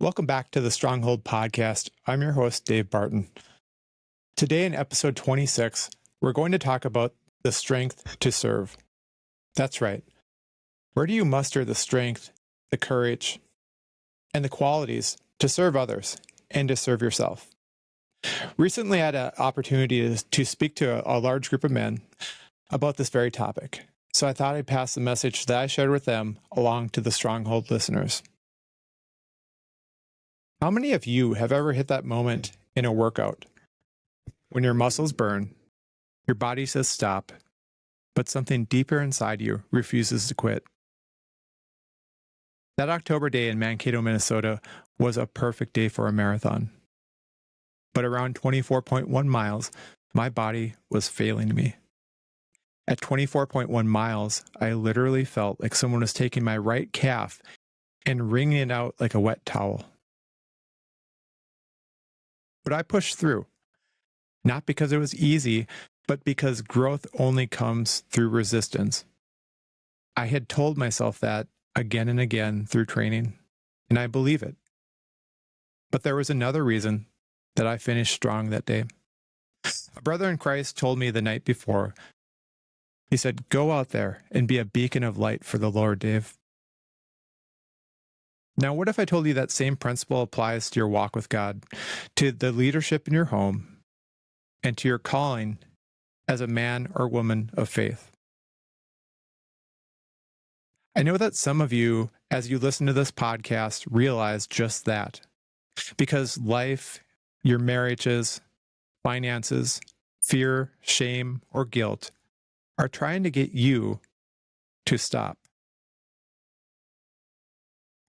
Welcome back to the Stronghold Podcast. I'm your host, Dave Barton. Today in episode 26, we're going to talk about the strength to serve. That's right. Where do you muster the strength, the courage, and the qualities to serve others and to serve yourself? Recently, I had an opportunity to speak to a large group of men about this very topic. So I thought I'd pass the message that I shared with them along to the Stronghold listeners. How many of you have ever hit that moment in a workout when your muscles burn, your body says stop, but something deeper inside you refuses to quit? That October day in Mankato, Minnesota was a perfect day for a marathon. But around 24.1 miles, my body was failing me. At 24.1 miles, I literally felt like someone was taking my right calf and wringing it out like a wet towel. But I pushed through, not because it was easy, but because growth only comes through resistance. I had told myself that again and again through training, and I believe it. But there was another reason that I finished strong that day. A brother in Christ told me the night before, he said, "Go out there and be a beacon of light for the Lord, Dave." Now, what if I told you that same principle applies to your walk with God, to the leadership in your home, and to your calling as a man or woman of faith? I know that some of you, as you listen to this podcast, realize just that. Because life, your marriages, finances, fear, shame, or guilt are trying to get you to stop.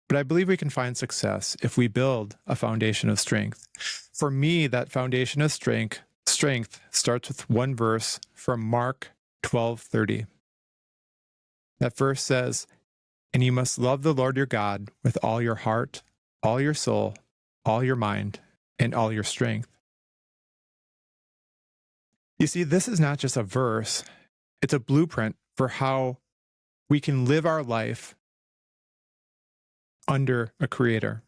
But I believe we can find success if we build a foundation of strength. For me, that foundation of strength starts with one verse from Mark 12:30. That verse says, "And you must love the Lord your God with all your heart, all your soul, all your mind, and all your strength." You see, this is not just a verse, it's a blueprint for how we can live our life under a creator.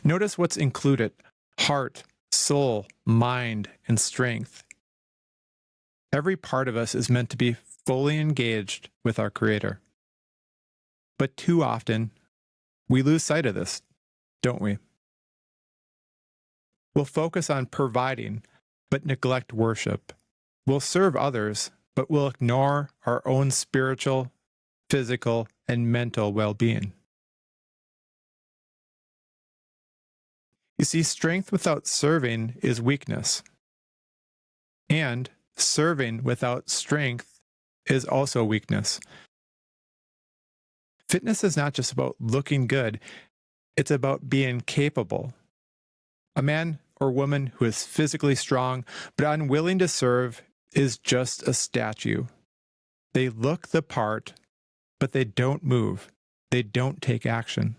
Notice what's included: heart, soul, mind, and strength. Every part of us is meant to be fully engaged with our creator. But too often, we lose sight of this, don't we? We'll focus on providing, but neglect worship. We'll serve others, but we'll ignore our own spiritual, physical, and mental well-being. You see, strength without serving is weakness. And serving without strength is also weakness. Fitness is not just about looking good, it's about being capable. A man or woman who is physically strong but unwilling to serve is just a statue. They look the part, but they don't move. They don't take action.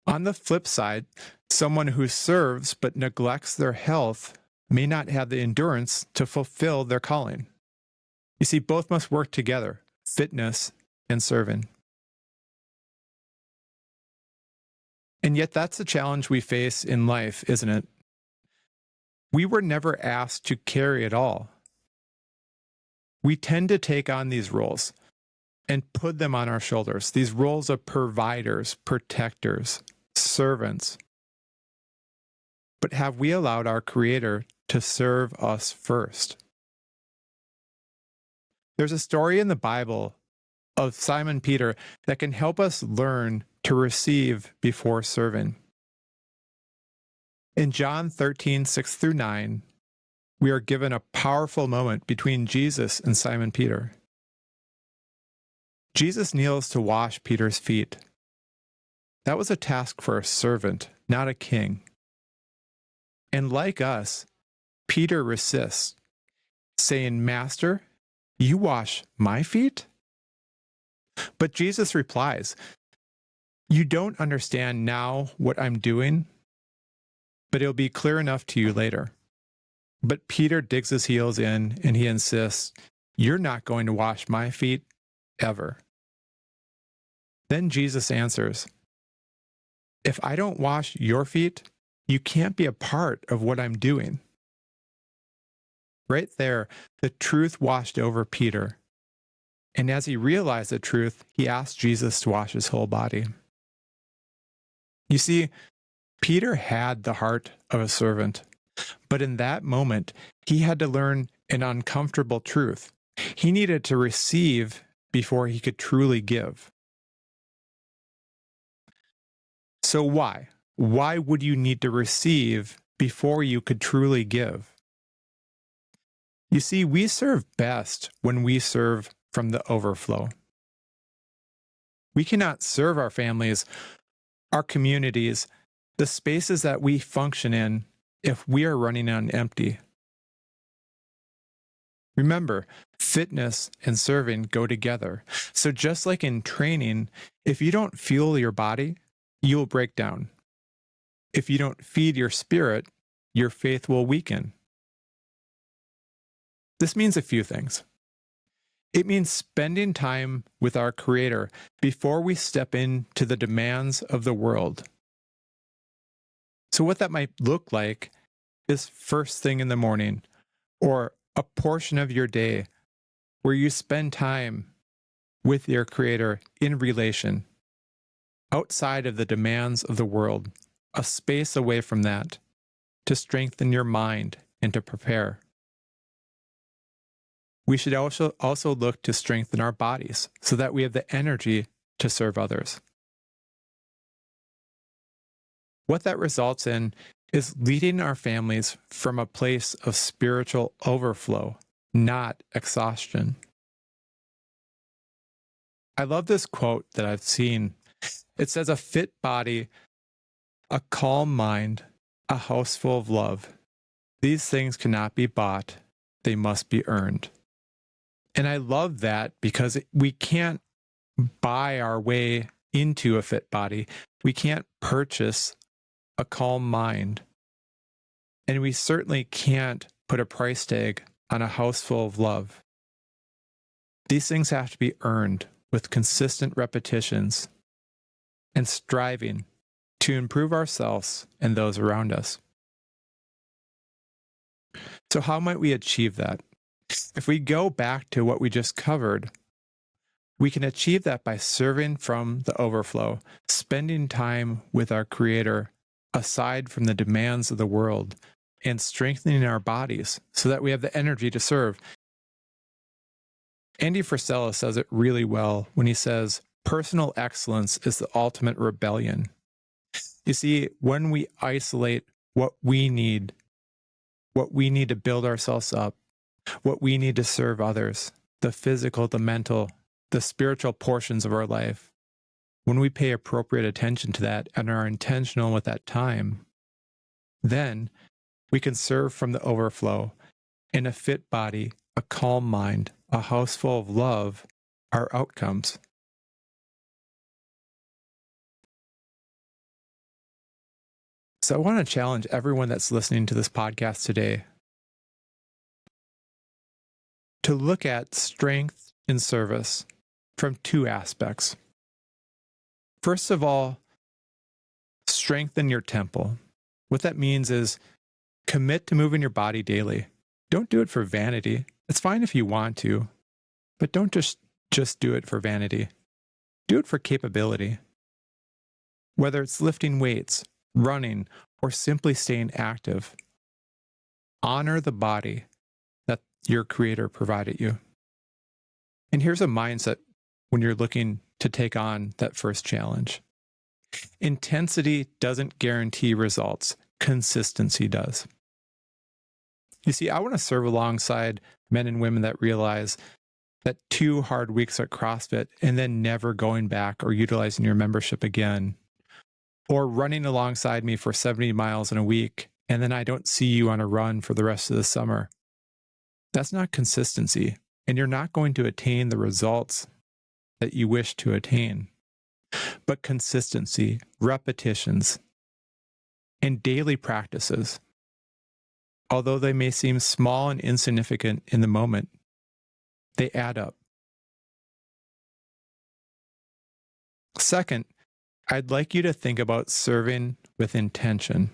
On the flip side, someone who serves but neglects their health may not have the endurance to fulfill their calling. You see, both must work together, fitness and serving. And yet that's the challenge we face in life, isn't it? We were never asked to carry it all. We tend to take on these roles and put them on our shoulders, these roles of providers, protectors, servants. But have we allowed our Creator to serve us first? There's a story in the Bible of Simon Peter that can help us learn to receive before serving. In John 13:6-9, we are given a powerful moment between Jesus and Simon Peter. Jesus kneels to wash Peter's feet. That was a task for a servant, not a king. And like us, Peter resists, saying, "Master, you wash my feet?" But Jesus replies, "You don't understand now what I'm doing, but it'll be clear enough to you later." But Peter digs his heels in and he insists, "You're not going to wash my feet ever." Then Jesus answers, If I don't wash your feet, you can't be a part of what I'm doing. Right there, the truth washed over Peter. And as he realized the truth, he asked Jesus to wash his whole body. You see, Peter had the heart of a servant, but in that moment, he had to learn an uncomfortable truth. He needed to receive before he could truly give. So why? Why would you need to receive before you could truly give? You see, we serve best when we serve from the overflow. We cannot serve our families, our communities, the spaces that we function in if we are running on empty. Remember, fitness and serving go together. So just like in training, if you don't fuel your body, you will break down. If you don't feed your spirit, your faith will weaken. This means a few things. It means spending time with our Creator before we step into the demands of the world. So what that might look like is first thing in the morning, or a portion of your day where you spend time with your Creator in relation, outside of the demands of the world, a space away from that, to strengthen your mind and to prepare. We should also look to strengthen our bodies so that we have the energy to serve others. What that results in is leading our families from a place of spiritual overflow, not exhaustion. I love this quote that I've seen. It says, "A fit body, a calm mind, a house full of love. These things cannot be bought, they must be earned." And I love that because we can't buy our way into a fit body. We can't purchase a calm mind. And we certainly can't put a price tag on a house full of love. These things have to be earned with consistent repetitions and striving to improve ourselves and those around us. So how might we achieve that? If we go back to what we just covered, we can achieve that by serving from the overflow, spending time with our Creator aside from the demands of the world, and strengthening our bodies so that we have the energy to serve. Andy Frisella says it really well when he says, "Personal excellence is the ultimate rebellion." You see, when we isolate what we need to build ourselves up, what we need to serve others, the physical, the mental, the spiritual portions of our life, when we pay appropriate attention to that and are intentional with that time, then we can serve from the overflow in a fit body, a calm mind, a house full of love, our outcomes. So I want to challenge everyone that's listening to this podcast today to look at strength in service from two aspects. First of all, strengthen your temple. What that means is commit to moving your body daily. Don't do it for vanity. It's fine if you want to, but don't just do it for vanity. Do it for capability. Whether it's lifting weights, running, or simply staying active, honor the body that your Creator provided you. And here's a mindset when you're looking to take on that first challenge. Intensity doesn't guarantee results. Consistency does. You see, I want to serve alongside men and women that realize that 2 hard weeks at CrossFit and then never going back or utilizing your membership again, or running alongside me for 70 miles in a week, and then I don't see you on a run for the rest of the summer. That's not consistency, and you're not going to attain the results that you wish to attain. But consistency, repetitions, and daily practices, although they may seem small and insignificant in the moment, they add up. Second, I'd like you to think about serving with intention.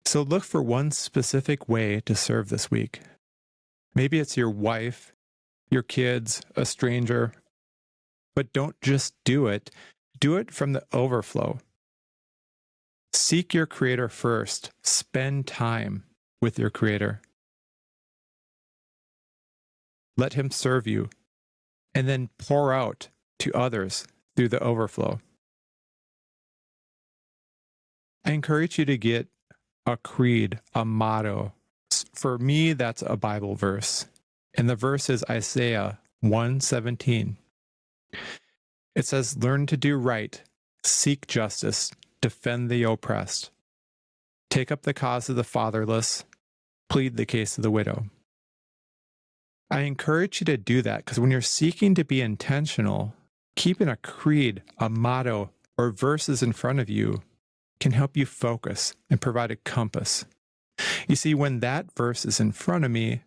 So look for one specific way to serve this week. Maybe it's your wife, your kids, a stranger, but don't just do it. Do it from the overflow. Seek your Creator first. Spend time with your Creator. Let Him serve you, and then pour out to others through the overflow. I encourage you to get a creed, a motto. For me, that's a Bible verse. And the verse is Isaiah 1:17. It says, "Learn to do right, seek justice, defend the oppressed, take up the cause of the fatherless, plead the case of the widow." I encourage you to do that because when you're seeking to be intentional, keeping a creed, a motto, or verses in front of you can help you focus and provide a compass. You see, when that verse is in front of me,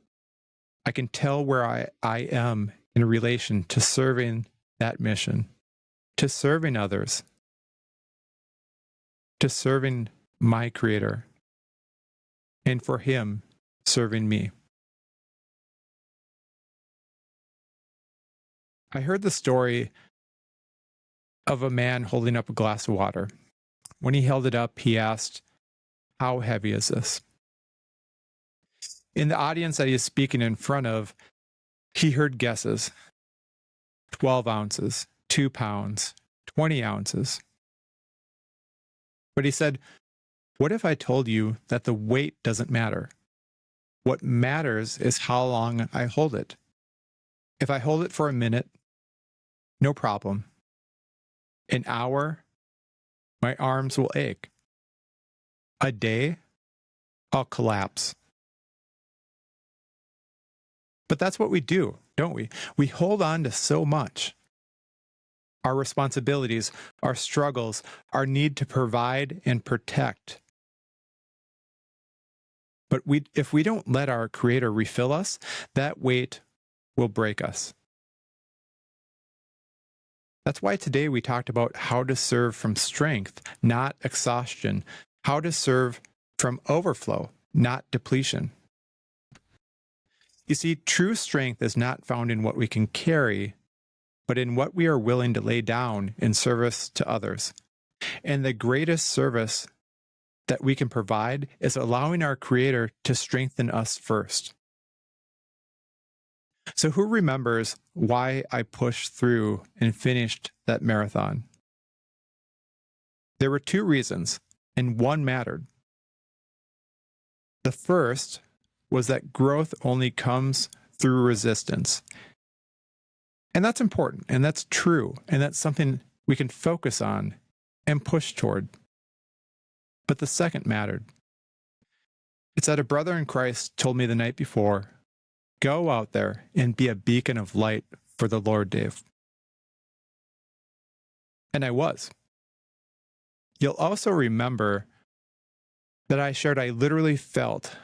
I can tell where I am in relation to serving that mission, to serving others, to serving my Creator, and for Him serving me. I heard the story of a man holding up a glass of water. When he held it up, he asked, "How heavy is this?" In the audience that he is speaking in front of, he heard guesses. 12 ounces, 2 pounds, 20 ounces. But he said, "What if I told you that the weight doesn't matter? What matters is how long I hold it. If I hold it for a minute, no problem. An hour, my arms will ache. A day, I'll collapse." But that's what we do, don't we? We hold on to so much. Our responsibilities, our struggles, our need to provide and protect. But if we don't let our Creator refill us, that weight will break us. That's why today we talked about how to serve from strength, not exhaustion. How to serve from overflow, not depletion. You see, true strength is not found in what we can carry, but in what we are willing to lay down in service to others. And the greatest service that we can provide is allowing our Creator to strengthen us first. So who remembers why I pushed through and finished that marathon? There were 2 reasons, and one mattered. The first was that growth only comes through resistance. And that's important, and that's true, and that's something we can focus on and push toward. But the second mattered. It's that a brother in Christ told me the night before, "Go out there and be a beacon of light for the Lord, Dave." And I was. You'll also remember that I shared I literally felt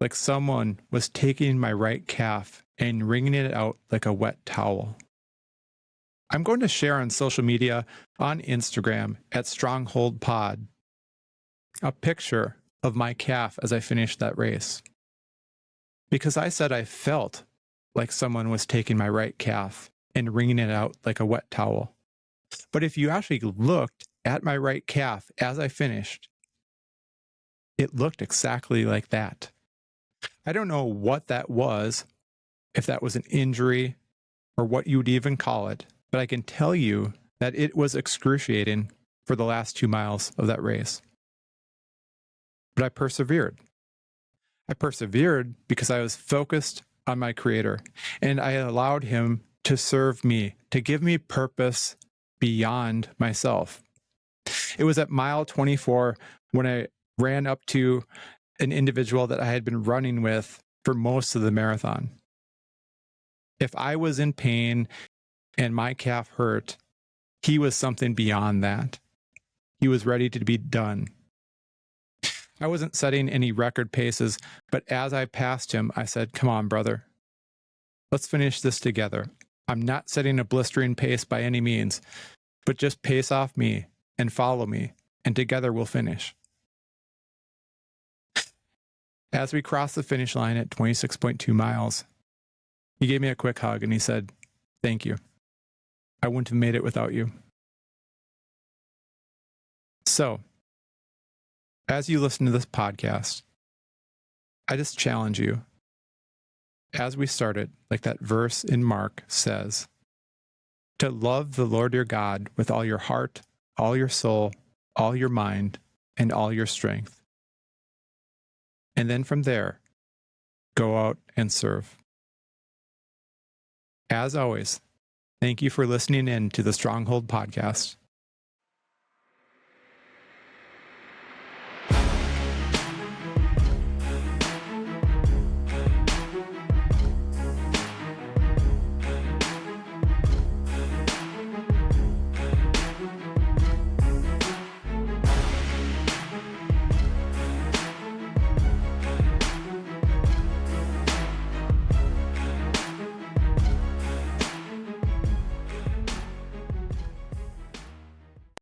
like someone was taking my right calf and wringing it out like a wet towel. I'm going to share on social media, on Instagram at Stronghold Pod, a picture of my calf as I finished that race. Because I said I felt like someone was taking my right calf and wringing it out like a wet towel. But if you actually looked at my right calf as I finished, it looked exactly like that. I don't know what that was, if that was an injury or what you would even call it, but I can tell you that it was excruciating for the last 2 miles of that race. But I persevered. I persevered because I was focused on my Creator, and I allowed Him to serve me, to give me purpose beyond myself. It was at mile 24 when I ran up to an individual that I had been running with for most of the marathon. If I was in pain and my calf hurt, he was something beyond that. He was ready to be done. I wasn't setting any record paces, but as I passed him, I said, "Come on, brother. Let's finish this together. I'm not setting a blistering pace by any means, but just pace off me and follow me, and together we'll finish. As we crossed the finish line at 26.2 miles, he gave me a quick hug and he said, "Thank you. I wouldn't have made it without you." So, as you listen to this podcast, I just challenge you, as we started, like that verse in Mark says, to love the Lord your God with all your heart, all your soul, all your mind, and all your strength. And then from there, go out and serve. As always, thank you for listening in to the Stronghold Podcast.